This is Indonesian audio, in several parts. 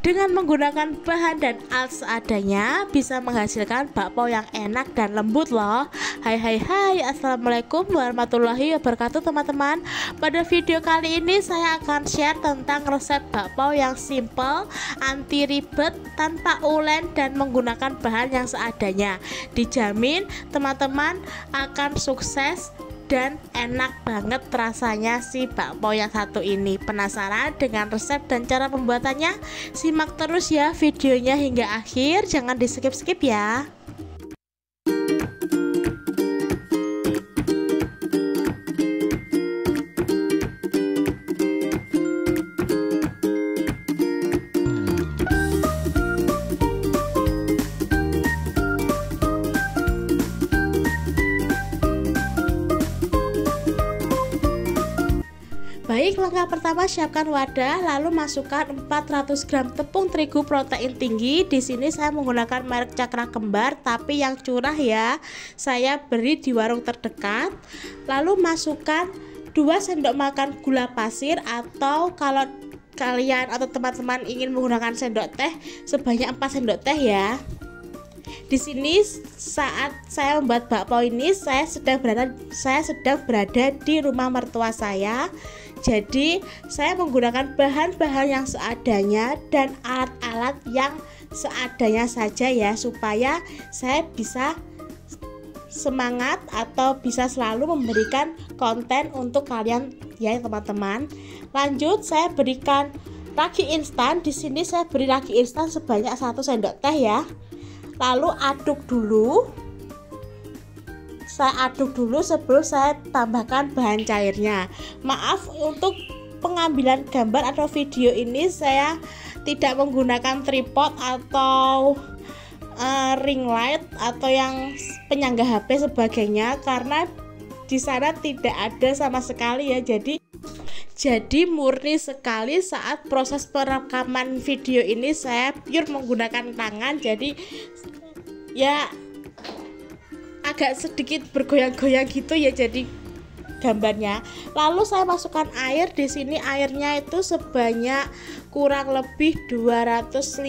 Dengan menggunakan bahan dan alat seadanya bisa menghasilkan bakpao yang enak dan lembut loh. Hai, assalamualaikum warahmatullahi wabarakatuh teman-teman. Pada video kali ini saya akan share tentang resep bakpao yang simple, anti ribet, tanpa ulen dan menggunakan bahan yang seadanya. Dijamin teman-teman akan sukses dan enak banget rasanya si bakpao yang satu ini. Penasaran dengan resep dan cara pembuatannya? Simak terus ya videonya hingga akhir, jangan di skip-skip ya. Baik, langkah pertama siapkan wadah, lalu masukkan 400 gram tepung terigu protein tinggi. Di sini saya menggunakan merek Cakra Kembar, tapi yang curah ya. Saya beli di warung terdekat. Lalu masukkan 2 sendok makan gula pasir, atau kalau kalian atau teman-teman ingin menggunakan sendok teh sebanyak 4 sendok teh ya. Di sini saat saya membuat bakpao ini saya sedang berada di rumah mertua saya. Jadi saya menggunakan bahan-bahan yang seadanya dan alat-alat yang seadanya saja ya, supaya saya bisa semangat atau bisa selalu memberikan konten untuk kalian ya teman-teman. Lanjut saya berikan ragi instan. Di sini saya beri ragi instan sebanyak 1 sendok teh ya. Lalu aduk dulu. Saya aduk dulu sebelum saya tambahkan bahan cairnya. Maaf untuk pengambilan gambar atau video ini saya tidak menggunakan tripod atau ring light atau yang penyangga HP sebagainya, karena di sana tidak ada sama sekali ya. Jadi murni sekali saat proses perekaman video ini saya pure menggunakan tangan. Jadi ya agak sedikit bergoyang-goyang gitu ya jadi gambarnya. Lalu saya masukkan air. Di sini airnya itu sebanyak kurang lebih 250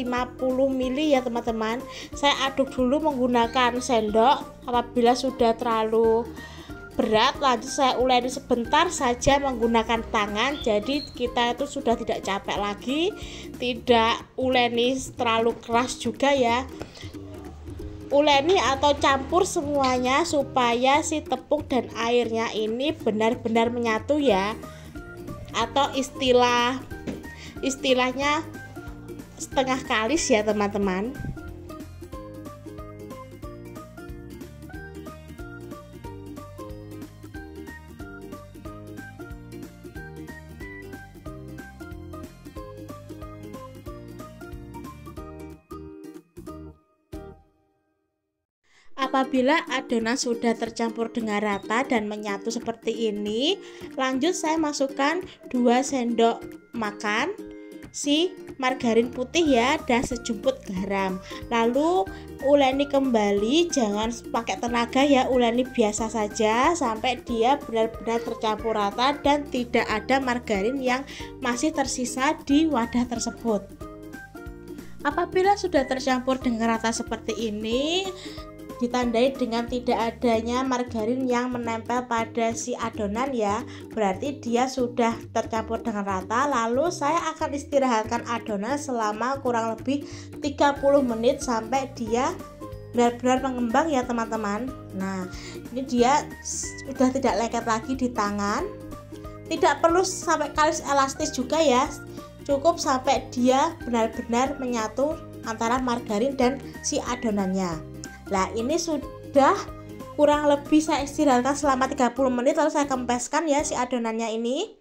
ml ya teman-teman. Saya aduk dulu menggunakan sendok. Apabila sudah terlalu berat, lanjut saya uleni sebentar saja menggunakan tangan. Jadi kita itu sudah tidak capek lagi, tidak uleni terlalu keras juga ya. Uleni atau campur semuanya supaya si tepung dan airnya ini benar-benar menyatu ya, atau istilahnya setengah kalis ya teman-teman. Apabila adonan sudah tercampur dengan rata dan menyatu seperti ini, lanjut saya masukkan 2 sendok makan si margarin putih ya, dan sejumput garam. Lalu uleni kembali, jangan pakai tenaga ya, uleni biasa saja sampai dia benar-benar tercampur rata dan tidak ada margarin yang masih tersisa di wadah tersebut. Apabila sudah tercampur dengan rata seperti ini, ditandai dengan tidak adanya margarin yang menempel pada si adonan ya, berarti dia sudah tercampur dengan rata. Lalu saya akan istirahatkan adonan selama kurang lebih 30 menit sampai dia benar-benar mengembang ya teman-teman. Nah, ini dia sudah tidak lengket lagi di tangan. Tidak perlu sampai kalis elastis juga ya, cukup sampai dia benar-benar menyatu antara margarin dan si adonannya. Nah, ini sudah kurang lebih saya istirahatkan selama 30 menit, lalu saya kempeskan ya si adonannya ini.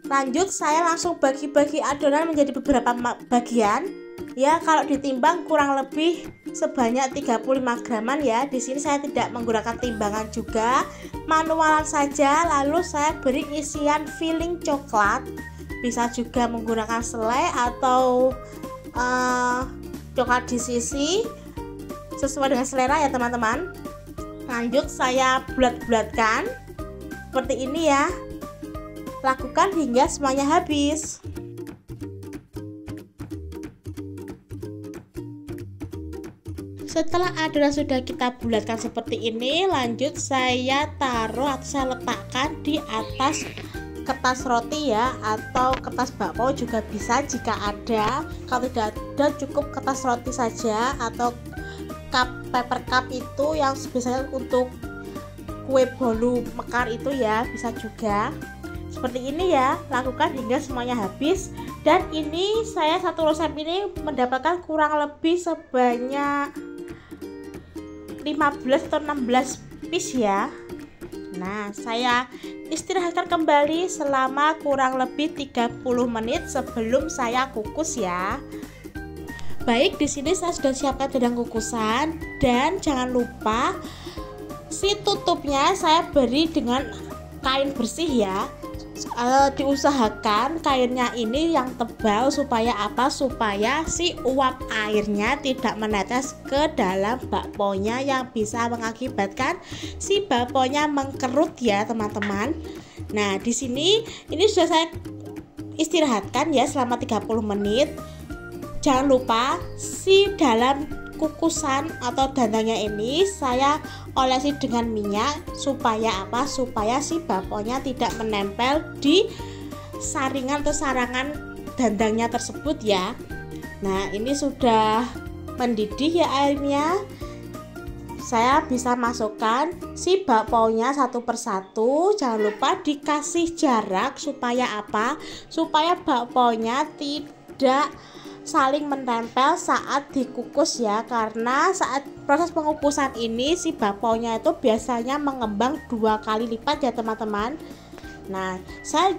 Lanjut saya langsung bagi-bagi adonan menjadi beberapa bagian ya. Kalau ditimbang kurang lebih sebanyak 35 graman ya. Di sini saya tidak menggunakan timbangan juga, manualan saja. Lalu saya beri isian filling coklat, bisa juga menggunakan selai atau coklat di sisi, sesuai dengan selera ya teman-teman. Lanjut saya bulat-bulatkan seperti ini ya. Lakukan hingga semuanya habis. Setelah adonan sudah kita bulatkan seperti ini, lanjut saya taruh atau saya letakkan di atas kertas roti ya, atau kertas bakpao juga bisa jika ada. Kalau tidak ada, cukup kertas roti saja, atau paper cup itu yang biasanya untuk kue bolu mekar itu ya, bisa juga. Seperti ini ya, lakukan hingga semuanya habis. Dan ini saya satu resep ini mendapatkan kurang lebih sebanyak 15 atau 16 piece ya. Nah, saya istirahatkan kembali selama kurang lebih 30 menit sebelum saya kukus ya. Baik, di sini saya sudah siapkan dandang kukusan, dan jangan lupa si tutupnya saya beri dengan kain bersih ya. Diusahakan kainnya ini yang tebal supaya apa? Supaya si uap airnya tidak menetes ke dalam bakponya yang bisa mengakibatkan si bakponya mengkerut ya teman-teman. Nah, di sini ini sudah saya istirahatkan ya selama 30 menit. Jangan lupa si dalam kukusan atau dandangnya ini saya olesi dengan minyak supaya apa? Supaya si bakponya tidak menempel di saringan atau sarangan dandangnya tersebut ya. Nah, ini sudah mendidih ya airnya. Saya bisa masukkan si bakponya satu persatu. Jangan lupa dikasih jarak supaya apa? Supaya bakponya tidak saling menempel saat dikukus ya, karena saat proses pengukusan ini si bakponya itu biasanya mengembang 2 kali lipat ya teman-teman. Nah,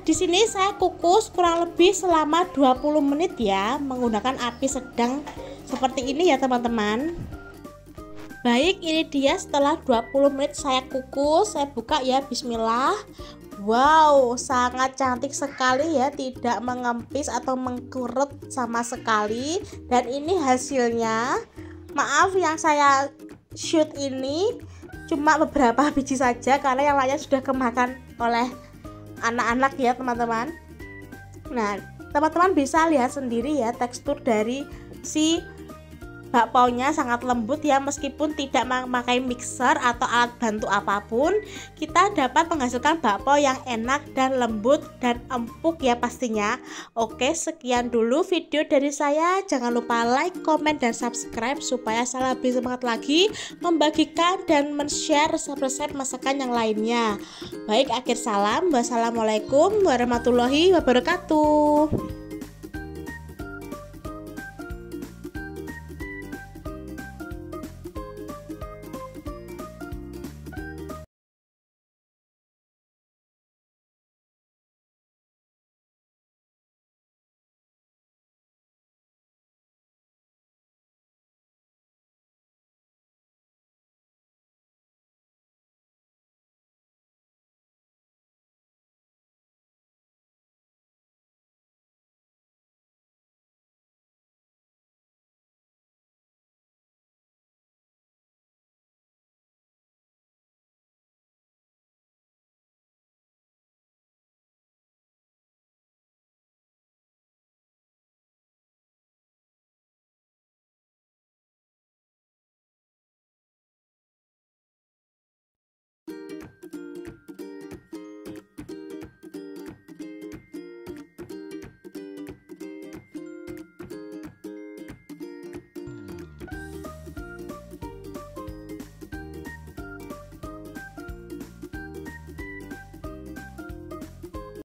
di sini saya kukus kurang lebih selama 20 menit ya, menggunakan api sedang seperti ini ya teman-teman. Baik, ini dia setelah 20 menit saya kukus, saya buka ya, bismillah. Wow, sangat cantik sekali ya, tidak mengempis atau mengkurut sama sekali. Dan ini hasilnya. Maaf yang saya shoot ini cuma beberapa biji saja, karena yang lainnya sudah kemakan oleh anak-anak ya teman-teman. Nah, teman-teman bisa lihat sendiri ya, tekstur dari si bakpaunya sangat lembut ya, meskipun tidak memakai mixer atau alat bantu apapun, kita dapat menghasilkan bakpao yang enak dan lembut dan empuk ya pastinya. Oke, sekian dulu video dari saya. Jangan lupa like, comment, dan subscribe supaya saya lebih semangat lagi membagikan dan men-share resep-resep masakan yang lainnya. Baik, akhir salam. Wassalamualaikum warahmatullahi wabarakatuh.